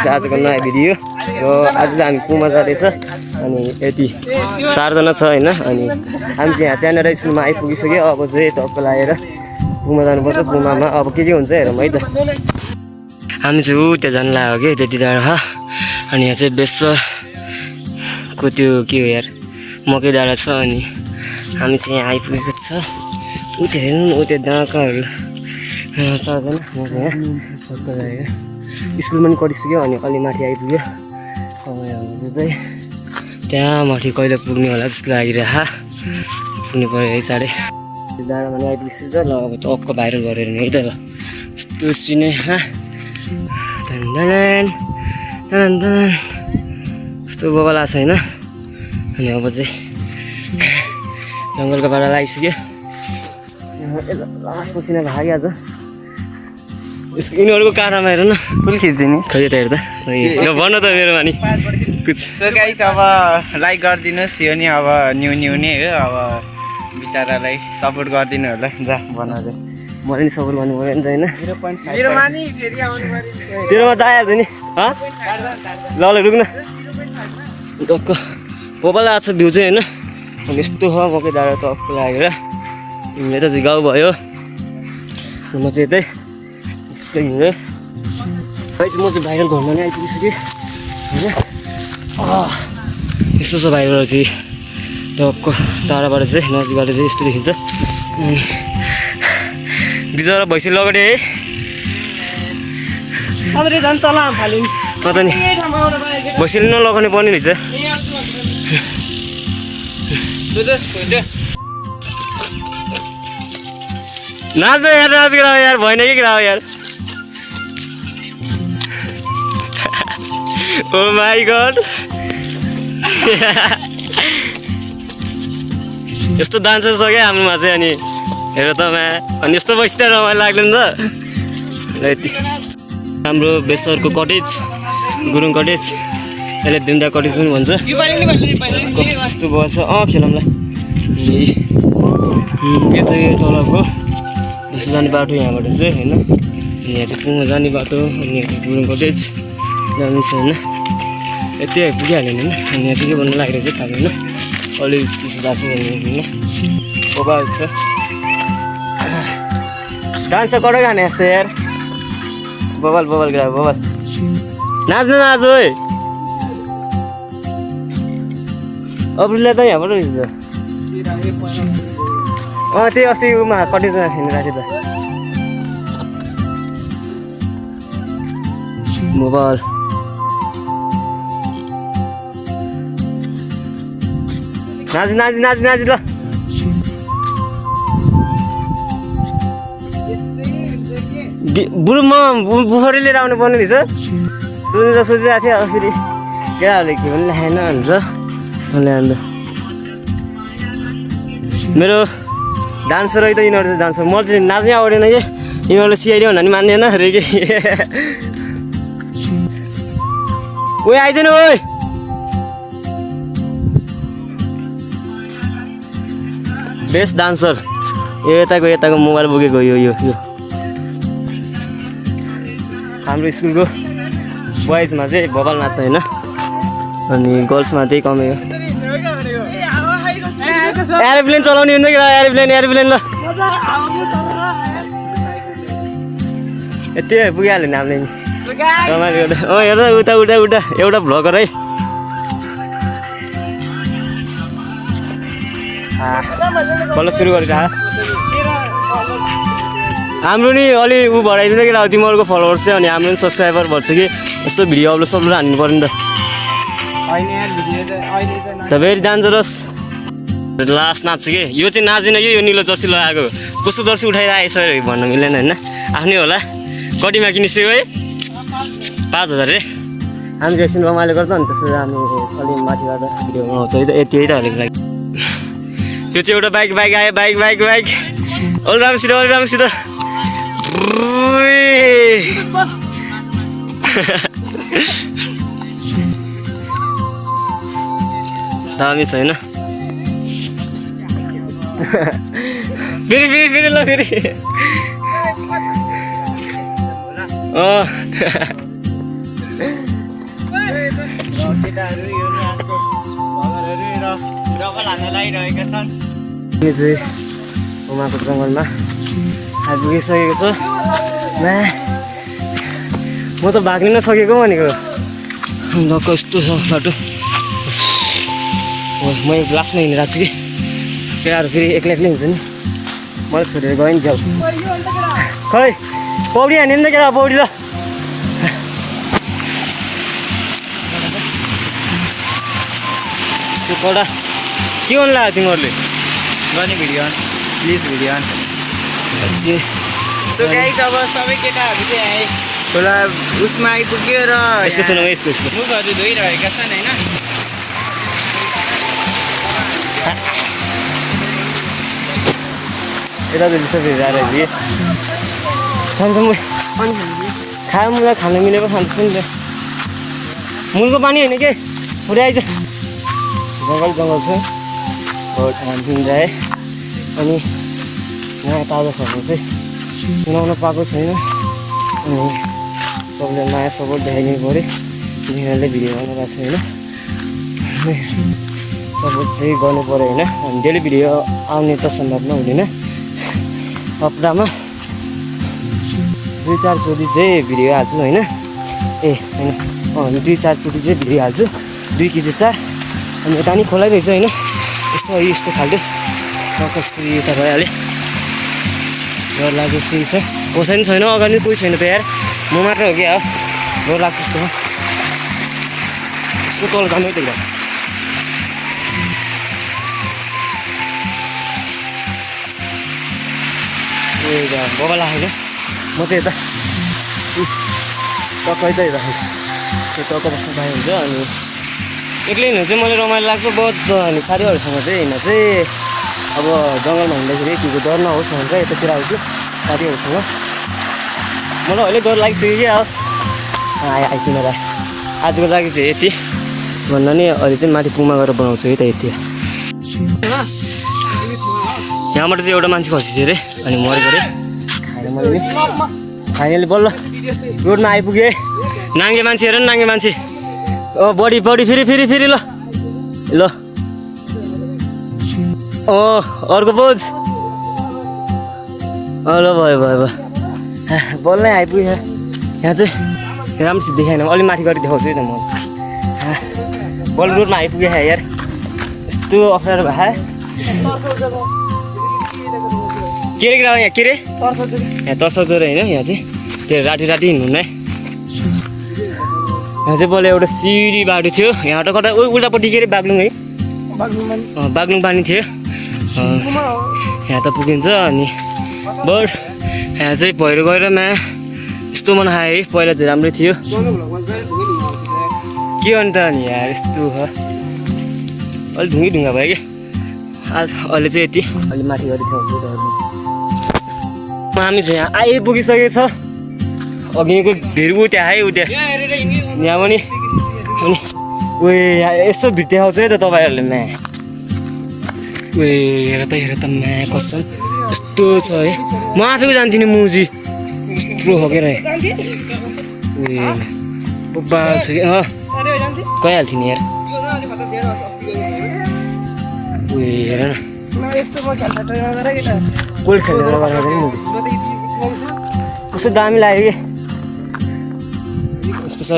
चाहिँ आजको नयाँ भिडियो र आज चाहिँ हामी पुमा जाँदैछ अनि यति 4 जना छ हैन अनि हामी चाहिँ यहाँ च्यानरा स्कुलमा आइपुगिसक्यो अब चाहिँ टक्क लागेर पुमा जानुपर्छ पुमामा अब के हुन्छ हेरौँ है त हामी चाहिँ उता जान लाग्यो कि त्यति डाँडा अनि यहाँ चाहिँ बेसरको त्यो के हो यार मकै डाँडा छ अनि हामी चाहिँ यहाँ आइपुगेको छ उता हेर्नु उता डाँकाहरू 4 जना म चाहिँ यहाँ टक्क लागेर स्कुलमा पनि कटिसक्यो अनि अलि माथि आइपुग्यो अब यहाँ चाहिँ त्यहाँ माथि कहिले पुग्ने होला जस्तो लागिरह पुग्नु पऱ्यो है साढे डाँडामा नि आइपुगिसक्यो ल अब टक्क भाइरल गरेर है त ल यस्तो सिने यस्तो बबल आएको छ होइन अनि अब चाहिँ जङ्गलको बाटो लागिसक्यो लास्ट पसिना भागिहाल्छ यिनीहरूको काँडामा हेर न फुल खिच्छ नि खै त हेर्दा भन त मेरो मानि सो गाइस अब लाइक गरिदिनुहोस् यो नि अब न्यू नै हो अब बिचारालाई सपोर्ट गरिदिनु होला जा भन चाहिँ मैले नि सपोर्ट गर्नु पऱ्यो नि त होइन 0.5 तेरोमा त आइहाल्छ नि ल ल रुक्न टक्क पोपल आएको छ भ्यू चाहिँ होइन अनि यस्तो हो मकै डाँडा टक्क लागेर यता चाहिँ गाउँ भयो म चाहिँ यतै यस्तो हिँडेँ म चाहिँ भाइरल घरमा नै आइपुगिसकेँ होइन यस्तो छ भाइरल चाहिँ टक्क टाढाबाट चाहिँ नजिकबाट चाहिँ यस्तो देखिन्छ बिचरा भैँसी लगडे है अब रे झन् तल फाल्यो नि कता नि भैँसीले नलगाउने पर्ने रहेछ नाच यार नाच गिरा यार भएन कि गिरा यार ओ माई गॉड यस्तो डान्सर छ क्या हाम्रोमा चाहिँ अनि हेर त अनि यस्तो बस्दा रमाइलो लाग्दैन त यति हाम्रो बेसरको कटेज गुरुङ कटेज यसले बिन्दा कटेज पनि भन्छ यस्तो बस खेलौँला यो चाहिँ तलको यसो जाने बाटो यहाँबाट चाहिँ होइन यहाँ चाहिँ पुमा जाने बाटो अनि यहाँ चाहिँ गुरुङ कटेज जानु छ होइन यति पुगिहाल्यो होइन अनि यहाँ चाहिँ के भन्नु लागिरहेको छ थाहा छैन अलि त्यसो जाछु भन्नु होइन मोबाइल छ डान्स त कडा गाने यस्तो यार बबल ग्रा बबल नाच्नु नाच है अरूले त यहाँबाट रहेछ त्यही अस्ति उमा कटेजमा खेल्नु राखेँ त मोबाइल नाच ल बुढोमा बुफरी लिएर आउनु पर्ने रहेछ सोचिरहेको थिएँ अब फेरि केटाहरूले के पनि ल्याएन भन्छ ल्याएर मेरो डान्सर है त यिनीहरू चाहिँ डान्सर म चाहिँ नाच्नै आउँदैन कि यिनीहरूले सिकाइदियो भन्दा नि मान्दैन अरे कि कोही आइज नि ओइ बेस्ट डान्सर यताको मोबाइल बोकेको यो हाम्रो स्कुलको बोइजमा चाहिँ बबल नाच्छ होइन अनि गर्ल्समा त्यही कमै हो एरोप्लेन चलाउने हुँदैन कि एरोप्लेन ल यति पुगिहाल्यो नि हामीले रमाइलो हेर्दा उता एउटा भ्लगर है बल्ल सुरु गरेको हाम्रो नि अलि ऊ भराइदिनु कि अब तिमीहरूको फलोवर्स चाहिँ अनि हाम्रो पनि सब्सक्राइबर भन्छ कि यस्तो भिडियो अपलोड हान्नु पर्यो नि त भेरी डेन्जरस लास्ट नाच्छ कि यो चाहिँ नाच्दैन कि यो निलो जर्सी लगाएको कस्तो जर्सी उठाइरहेको छ भन्नु मिलेन होइन आफ्नै होला कतिमा किनिसक्यो है 5000 रे हामी एकछिन रमाइलो गर्छ अनि त्यसपछि हामी अलि माथिबाट भिडियो आउँछ है त यति है त अलिक लागि यो चाहिँ एउटा बाइक आयो बाइक अलि राम्रोसित दामी छैन फेरि ल फेरि केटाहरू यो यहाँको भगरहरू र डबल हान्न लागिरहेका छन्। यो चाहिँ उमाको जङ्गलमा आइपुगिसकेको छु। म त भाग्नै नसकेको भनेको ल कस्तो छ बाटो। म लास्टमा हिँडिरहेको छु कि केटाहरू फेरि एक्लै एक्लै हुन्छ नि मलाई छोडेर गयो नि जाऊ। खै पौडी हाने नि त केटा पौडी ल। त्यो कडा के गर्नु लाग्यो तिमीहरूले गर्ने video please video so guys अब सबै केटाहरू चाहिँ आए खोला उसमा आइपुग्यो र यसको सुनौ यसको मुखहरू धोइरहेका छन् होइन। यता त सबै जाएर खान्छ म खायो मलाई खानु मिलेको खान्छु नि त। मुलको पानी होइन के पुरै आइज जङ्गल जङ्गल छ जाए अनि नयाँ ताजा खबर चाहिँ सुनाउन पाएको छैन। अनि सबले माया सपोर्ट देखाइदिनु पऱ्यो। यिनीहरूले भिडियो बनाइरहेको छ होइन सपोर्ट चाहिँ गर्नु पऱ्यो होइन। अनि डेली भिडियो आउने त सम्भव हुँदैन। हप्तामा 2-4 चोटि चाहिँ भिडियो हाल्छु होइन। ए होइन 2-4 चोटि चाहिँ भिडियो हाल्छु 2 कि 4। अनि यता नि खोलाइ रहेछ होइन यस्तो खाल्टो कस्तो यता भइहाल्यो डर लाग्दो सिन छ। कसै पनि छैन अगाडि कोही छैन त यार म मात्र हो क्या हो डर लाग्छ जस्तो यस्तो तल जानु त बबा लाग्यो म त यता टक्कै त यता त्यो टक्क बस्नु पाए हुन्छ। अनि एक्लै हिँड्नु चाहिँ मलाई रमाइलो लाग्छ बहुत। अनि साथीहरूसँग चाहिँ हिँड्न चाहिँ अब जङ्गलमा हिँड्दाखेरि केको डर नहोस् भनेर यतातिर आउँछु साथीहरूसँग। मलाई अहिले डर लागिसक्यो क्या आइकिन आजको लागि चाहिँ यति भन्दा नि अहिले चाहिँ माथि पुमा गरेर बनाउँछु है त यति। यहाँबाट चाहिँ एउटा मान्छे खसिदियो अरे अनि मरेको अरे खाएर मैले फाइनली बल्ल रोडमा आइपुगेँ। नाङ्गे मान्छे हेर न नाङ्गे मान्छे बडी फेरि ल ल अर्को पोज ल भयो बल्लै आइपुग्यो यहाँ चाहिँ राम्रोसित देखाएन अलि माथि गरी देखाउँछु है त म बल्ल रोडमा आइपुगेँ यार यस्तो अप्ठ्यारो भए के रे यहाँ के रे यहाँ तर्साउँछ र होइन यहाँ चाहिँ त्यो राति हिँड्नु नै यहाँ चाहिँ बल्ल एउटा सिडी बाटो थियो यहाँबाट कता उल्टापट्टि के अरे बाग्लुङ है बाग्लुङ पानी थियो यहाँ त पुगिन्छ। अनि बट यहाँ चाहिँ पहिरो गएर यस्तो मन खायो है पहिला चाहिँ राम्रै थियो के अन्त अनि यहाँ यस्तो अलिक ढुङ्गा भयो क्या आज अहिले चाहिँ यति अलि माथि गरी हामी चाहिँ यहाँ आइपुगिसकेको छ। अघिको भिरु त्यहाँ है उता यहाँ पनि अनि यस्तो भिड देखाउँछ है त तपाईँहरूले हेर त कसम यस्तो छ है। म आफैको जान्थेँ नि मुजी यस्तो हकेर बाल छ कि गइहाल्थ्यो नि यार हेर न कोल्ड खेल्ने नगरेको पनि मुभी कस्तो दामी लाग्यो कि कस्तो छ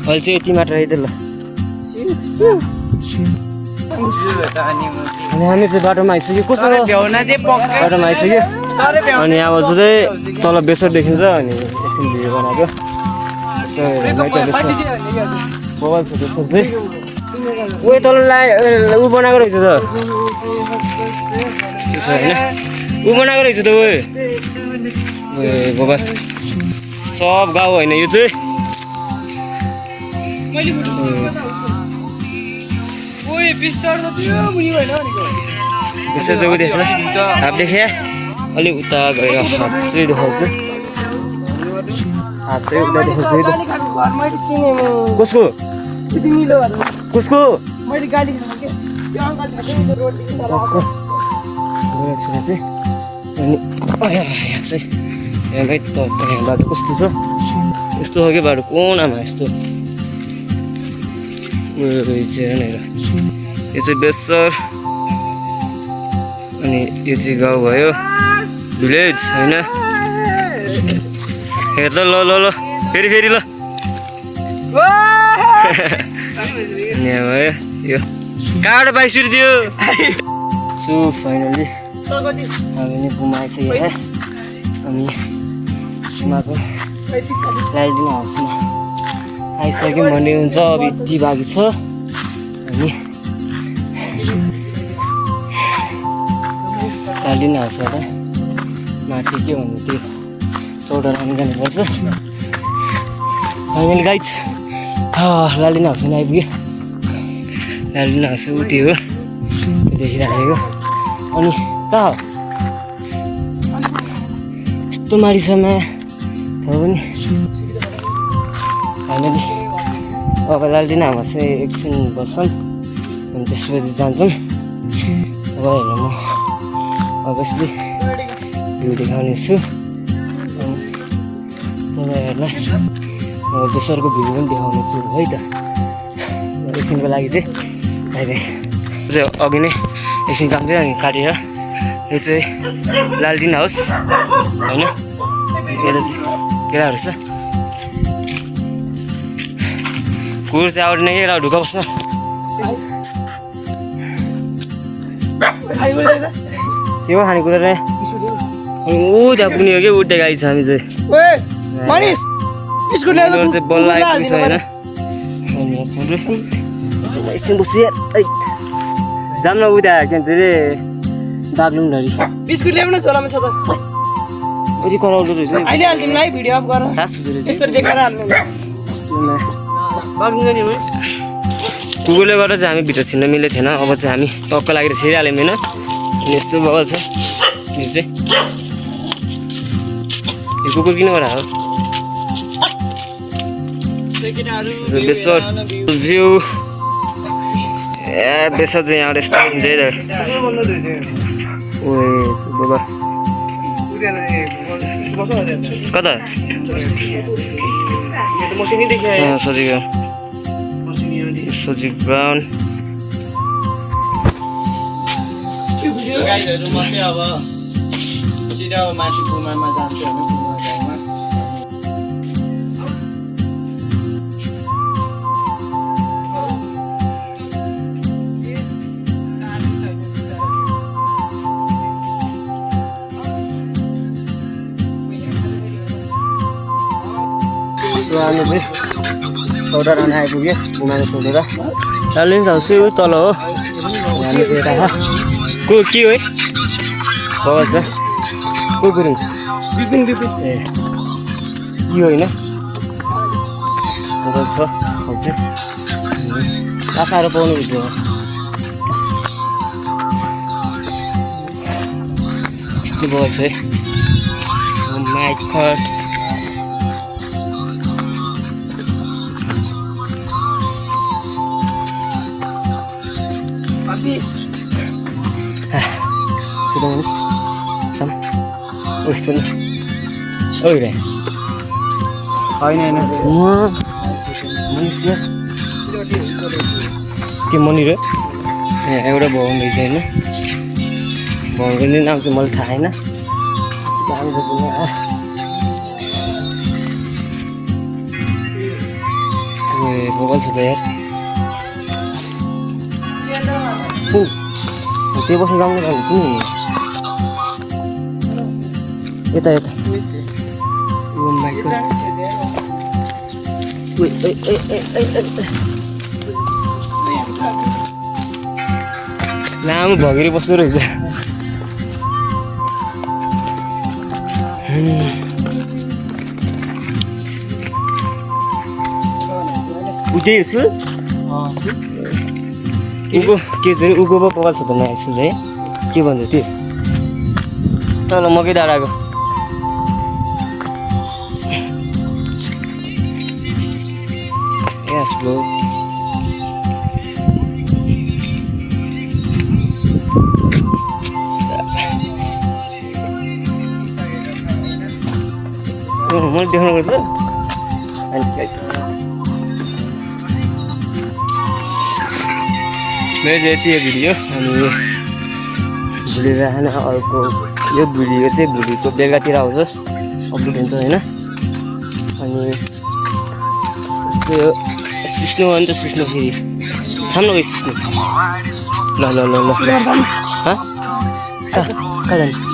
अहिले चाहिँ यति मात्र है त ल। अनि हामी चाहिँ बाटोमा आइसक्यो कस्तो बाटोमा आइसक्यो। अनि अब चाहिँ तल बेसर देखिन्छ अनि एकछिन भिडियो बनाएको मोबाइल फोटो चाहिँ उयो तल ऊ बनाएको रहेछ त यस्तो छ होइन ऊ बनाएको रहेछ त उयो मोबाइल सब गाउँ होइन यो चाहिँ यसो देख्छ हात देखे अलिक उता गएर हात चाहिँ देखाउँछु हात चाहिँ उता देखाउँछु कसको कसको मैले गाली खानु के त्यो अङ्कल छ के त्यो रोडदेखि तल आएको चाहिँ अनि यहाँ चाहिँ यहाँ भाइ यहाँ बाटो कस्तो छ यस्तो हो कि बाटो कुनामा यस्तो उयो चाहिँ हेर यो चाहिँ बेसर अनि यो चाहिँ गाउँ भयो भिलेज होइन हेर ल ल ल फेरि फेरि ल यहाँ भयो यो काठ 22 रुपियाँ दियो सो फाइनली हामी नि पुमा आइसक्यो यहाँ अनि पुमाको लाइडिङ हाउसमा आइसक्यो भन्ने हुन्छ अब यति बाँकी छ अनि लाइडिङ हाउसबाट माथि के भन्नु त्यो चौडारामा जानुपर्छ फाइनली गाइज लालिन हाउसमा आइपुग्यो लालिन हाउस उति हो त्यो देखिराखेको अनि कहाँ हो यस्तो मारिसम्म थाहा पनि फाइनली अब लालिन हाउस चाहिँ एकछिन बस्छौँ अनि त्यसपछि जान्छौँ अब हेर्नु म अभियसली भ्यू देखाउने छु अनि तपाईँहरूलाई अब बेसरको भ्यू पनि देखाउने छु है त एकछिनको लागि चाहिँ बाई बाई चाहिँ अघि नै एकछिन काम चाहिँ हामी काटेर यो चाहिँ लालटिन हाउस होइन यता चाहिँ केटाहरू छ कुकुर चाहिँ आउने नै केटा ढुक्क बस्छ के हो खानेकुरा र ऊ त्यहाँ पुग्ने हो कि उठेको आइछ हामी चाहिँ चाहिँ बल्ल आइपुग्छ होइन एकछिन बस्यो जाम न उता के भन्छ अरे बाग्लुङ धरी बिस्कुट ल्याउन झोलामा छ त यति कराउँदो रहेछ अहिले हाल्दिनु है भिडियो अफ गर यस्तो देखेर हाल्नु बाग्लुङ नि हो कुकुरले गर्दा चाहिँ हामी भित्र छिर्न मिलेको थिएन अब चाहिँ हामी टक्क लागेर छिरिहाल्यौँ होइन अनि यस्तो बगल छ यो चाहिँ यो कुकुर किन गरा हो बेसर भ्यू ए बेसर चाहिँ यहाँ यस्तो बाबा कता सजीव ब्राउन गाइडहरू म चाहिँ अब सिधा अब माथि पुमामा जान्छु होइन पुमा गाउँमा हामी चाहिँ चौडारामा आइपुग्यो पुमाले सोधेर लालिन हाउस चाहिँ तल हो हामी चाहिँ यता को के हो है बगल छ को गुरुङ ए यो होइन बगल छ हौ चाहिँ साह्रो पाउनु रहेछ यस्तो बगल छ है माई गॉड होइन मनुष्य त्यो मनिर एउटा भवन रहेछ होइन भवनको नि नाम चाहिँ मलाई थाहा छैन बगल छ त यार त्यो बस्नु राम्रो लाग्यो किन यता यता लामो भगेरी बस्दो रहेछ उतै स्कुल उको के चाहिँ उको पो पकाएको छ त नयाँ स्कुल है के भन्छ त्यो तल मकै डाँडाको यस ब्रो मैले देखाउनु पर्छ अनि मेरो चाहिँ यति भिडियो अनि भोलि बिहान अर्को यो भिडियो चाहिँ भोलिको बेलुकातिर आउँछ अपलोड हुन्छ होइन अनि यस्तो सिस्नो अन्त सिस्नो फेरि थाम्नु गयो सिस्नो ल ल ल ल कहाँ जाने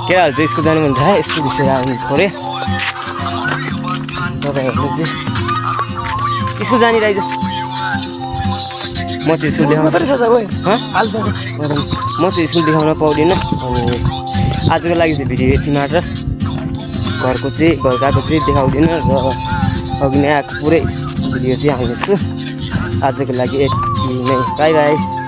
केटाहरू चाहिँ स्कुल जानु मन छ यस्तो घुसेर आउनु पऱ्यो तपाईँहरू चाहिँ स्कुल जाने रहेछ म चाहिँ स्कुल देखाउन म चाहिँ स्कुल देखाउन पाउँदिनँ अनि आजको लागि चाहिँ भिडियो यति मात्र घरको चाहिँ गएको चाहिँ देखाउँदिनँ र अघि नै आएको पुरै भिडियो चाहिँ हाल्नेछु आजको लागि यति नै बाई बाई